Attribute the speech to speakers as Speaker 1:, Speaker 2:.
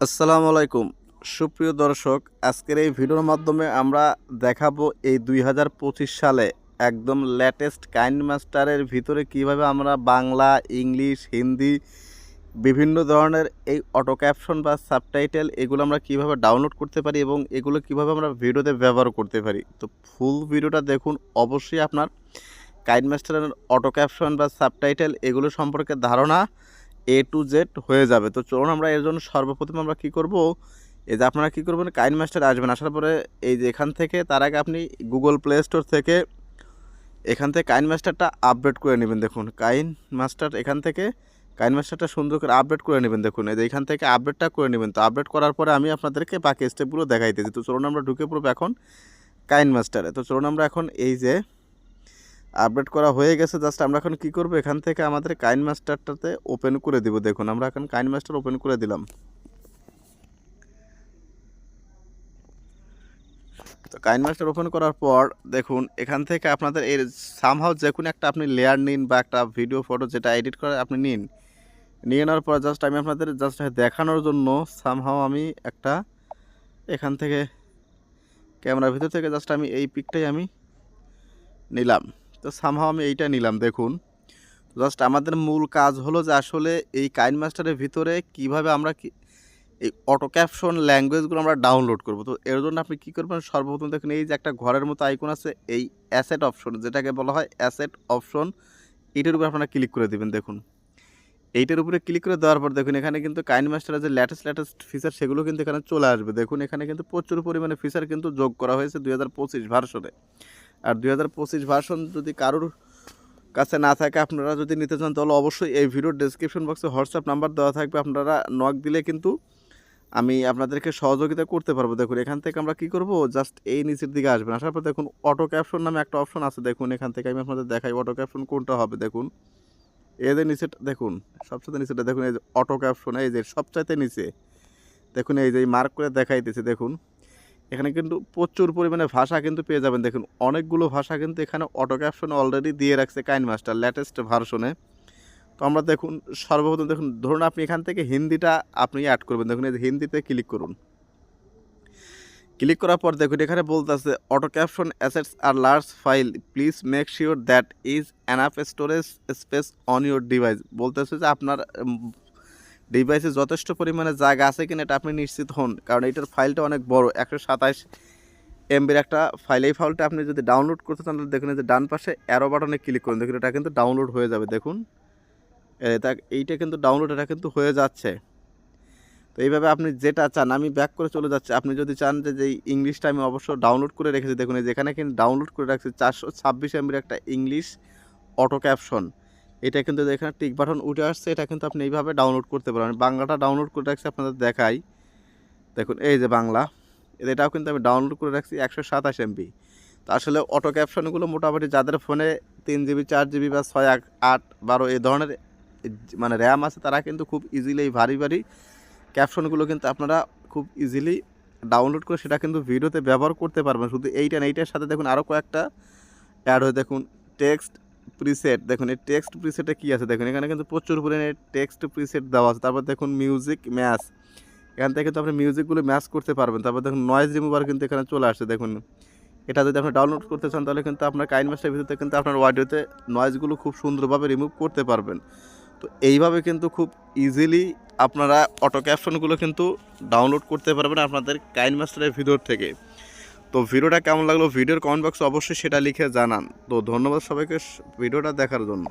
Speaker 1: আসসালামু আলাইকুম সুপ্রিয় দর্শক, আজকের এই ভিডিওর মাধ্যমে আমরা দেখাবো এই 2025 সালে একদম লেটেস্ট কাইনমাস্টারের ভিতরে কিভাবে আমরা বাংলা, ইংলিশ, হিন্দি বিভিন্ন ধরনের এই অটো ক্যাপশন বা সাবটাইটেল এগুলো আমরা কিভাবে ডাউনলোড করতে পারি এবং এগুলো কিভাবে আমরা ভিডিওতে ব্যবহার করতে পারি। তো ফুল ভিডিওটা দেখুন, অবশ্যই আপনার কাইনমাস্টারের অটো ক্যাপশন বা সাবটাইটেল এগুলো সম্পর্কে ধারণা A to Z হয়ে যাবে। তো চলুন আমরা এর জন্য সর্বপ্রথম আমরা কী করব, এই যে আপনারা কী করবেন, কাইনমাস্টার আসবেন। আসার পরে এই যে এখান থেকে তার আগে আপনি গুগল প্লে স্টোর থেকে এখান থেকে কাইনমাস্টারটা আপডেট করে নেবেন। দেখুন কাইনমাস্টার, এখান থেকে কাইনমাস্টারটা সুন্দর করে আপডেট করে নেবেন। দেখুন এই যে এখান থেকে আপডেটটা করে নেবেন। তো আপডেট করার পরে আমি আপনাদেরকে বাকি স্টেপগুলো দেখাইতেছি। তো চলুন আমরা ঢুকে পড়বো এখন কাইনমাস্টারে। তো চলুন আমরা এখন এই যে আপডেট করা হয়ে গেছে, জাস্ট আমরা এখন কী করবো, এখান থেকে আমাদের কাইনমাস্টারটাতে ওপেন করে দিব। দেখুন আমরা এখন কাইনমাস্টার ওপেন করে দিলাম। তো কাইনমাস্টার ওপেন করার পর দেখুন এখান থেকে আপনাদের এর সামহাউ যে কোনো একটা আপনি লেয়ার নিন বা একটা ভিডিও ফটো যেটা এডিট করে আপনি নিয়ে নেওয়ার পর জাস্ট আমি আপনাদের জাস্ট দেখানোর জন্য সামহাউ আমি একটা এখান থেকে ক্যামেরার ভিতর থেকে জাস্ট আমি এই পিকটাই আমি নিলাম। তো সামহাউ আমি এইটা নিলাম। দেখুন জাস্ট আমাদের মূল কাজ হলো যে আসলে এই কাইনমাস্টারের ভিতরে কিভাবে আমরা এই অটো ক্যাপশন ল্যাঙ্গুয়েজগুলো আমরা ডাউনলোড করব। তো এর জন্য আপনি কী করবেন, সর্বপ্রথম দেখুন এই যে একটা ঘরের মতো আইকন আছে, এই অ্যাসেট অপশন যেটাকে বলা হয় অ্যাসেট অপশন, এইটার উপরে আপনারা ক্লিক করে দেবেন। দেখুন এইটার উপরে ক্লিক করে দেওয়ার পর দেখুন এখানে কিন্তু কাইনমাস্টারের যে লেটেস্ট ফিচার সেগুলো কিন্তু এখানে চলে আসবে। দেখুন এখানে কিন্তু প্রচুর পরিমাণে ফিচার কিন্তু যোগ করা হয়েছে 2025 ভার্সনে। আর 2025 ভার্সন যদি কারোর কাছে না থাকে, আপনারা যদি নিতে চান তাহলে অবশ্যই এই ভিডিওর ডেসক্রিপশন বক্সে হোয়াটসঅ্যাপ নাম্বার দেওয়া থাকবে, আপনারা নক দিলে কিন্তু আমি আপনাদেরকে সহযোগিতা করতে পারবো। দেখুন এখান থেকে আমরা কী করব, জাস্ট এই নিচের দিকে আসবেন। আসার পর দেখুন অটো ক্যাপশন নামে একটা অপশন আছে। দেখুন এখান থেকে আমি আপনাদের দেখাই অটো ক্যাপশন কোনটা হবে। দেখুন এদের নিচেটা দেখুন, সবচেয়ে নিচেটা দেখুন, এই যে অটো ক্যাপশন, এই যে সবচাইতে নিচে দেখুন এই যে মার্ক করে দেখাইতেছে। দেখুন এখানে কিন্তু প্রচুর পরিমাণে ভাষা কিন্তু পেয়ে যাবেন। দেখুন অনেকগুলো ভাষা কিন্তু এখানে অটো ক্যাপশন অলরেডি দিয়ে রাখছে কাইনমাস্টার লেটেস্ট ভার্সনে। তো আমরা দেখুন সর্বপ্রথম দেখুন, ধরুন আপনি এখান থেকে হিন্দিটা আপনি অ্যাড করবেন। দেখুন এই যে হিন্দিতে ক্লিক করুন। ক্লিক করার পর দেখুন এখানে বলতেছে অটো ক্যাপশন অ্যাসেটস আর large file, please make sure that is enough storage space on your device. বলতেছে যে আপনার ডিভাইসে যথেষ্ট পরিমাণে জায়গা আছে কিনা এটা আপনি নিশ্চিত হন, কারণ এটার ফাইলটা অনেক বড়, 127 MBর একটা ফাইল। এই ফাইলটা আপনি যদি ডাউনলোড করতে চান তাহলে দেখুন যে ডান পাশে অ্যারো বাটনে ক্লিক করুন। দেখুন এটা কিন্তু ডাউনলোড হয়ে যাবে। দেখুন এইটা কিন্তু ডাউনলোড, এটা কিন্তু হয়ে যাচ্ছে। তো এইভাবে আপনি যেটা চান, আমি ব্যাক করে চলে যাচ্ছি। আপনি যদি চান যে যেই ইংলিশটা আমি অবশ্য ডাউনলোড করে রেখেছি, দেখুন এই যেখানে কিন্তু ডাউনলোড করে রাখছি 426 MBর একটা ইংলিশ অটো ক্যাপশন, এটা কিন্তু এখানে টিক বাটন উঠে আসছে, এটা কিন্তু আপনি এইভাবে ডাউনলোড করতে পারেন। বাংলাটা ডাউনলোড করে রাখছি আপনাদের দেখাই। দেখুন এই যে বাংলা, এটাও কিন্তু আমি ডাউনলোড করে রাখছি 127 MB। তো আসলে অটো ক্যাপশনগুলো মোটামুটি যাদের ফোনে 3 GB 4 GB বা 6 8 12 এই ধরনের মানে র্যাম আছে, তারা কিন্তু খুব ইজিলি এই ভারী ভারী ক্যাপশনগুলো কিন্তু আপনারা খুব ইজিলি ডাউনলোড করে সেটা কিন্তু ভিডিওতে ব্যবহার করতে পারবেন। শুধু এইটার সাথে দেখুন আরও কয়েকটা অ্যাড হয়ে, দেখুন টেক্সট প্রিসেট। দেখুন এই টেক্সট প্রিসেটে কী আছে, দেখুন এখানে কিন্তু প্রচুর পরিমাণে টেক্সট প্রিসেট দেওয়া আছে। তারপর দেখুন মিউজিক ম্যাচ, এখান থেকে কিন্তু আপনি মিউজিকগুলো ম্যাচ করতে পারবেন। তারপর দেখুন নয়েজ রিমুভার কিন্তু এখানে চলে আসছে। দেখুন এটা যদি আপনি ডাউনলোড করতে চান তাহলে কিন্তু আপনার কাইনমাস্টারের ভিতরে কিন্তু আপনার অডিওতে নয়েজগুলো খুব সুন্দরভাবে রিমুভ করতে পারবেন। তো এইভাবে কিন্তু খুব ইজিলি আপনারা অটো ক্যাপশনগুলো কিন্তু ডাউনলোড করতে পারবেন আপনাদের কাইনমাস্টারের ভিতর থেকে। তো ভিডিওটা কেমন লাগলো ভিডিওর কমেন্ট বক্সে অবশ্যই সেটা লিখে জানান। তো ধন্যবাদ সবাইকে ভিডিওটা দেখার জন্য।